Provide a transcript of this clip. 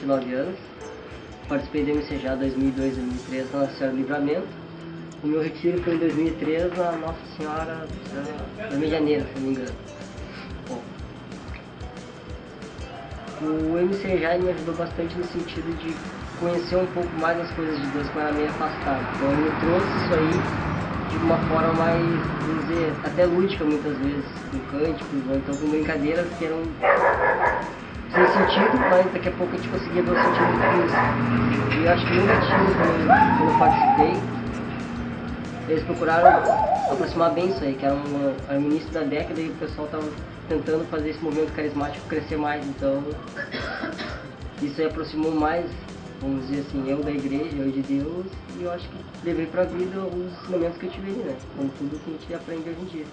29 anos. Participei do MCJ 2002 2003 na Nossa Senhora do Livramento. O meu retiro foi em 2003 na Nossa Senhora da Medianeira, se não me engano. Bom, o MCJ me ajudou bastante no sentido de conhecer um pouco mais as coisas de Deus, que eu era meio afastado. Então ele me trouxe isso aí de uma forma mais, vamos dizer, até lúdica muitas vezes, com cânticos, ou então com brincadeiras que eram sem sentido, mas daqui a pouco a gente conseguia ver o sentido disso. E eu acho que no retiro, quando eu participei, eles procuraram aproximar bem isso aí, que era no início da década e o pessoal estava tentando fazer esse movimento carismático crescer mais, então isso aí aproximou mais, vamos dizer assim, eu da igreja, eu de Deus, e eu acho que levei pra vida os ensinamentos que eu tive ali, né? Como tudo que a gente aprende hoje em dia.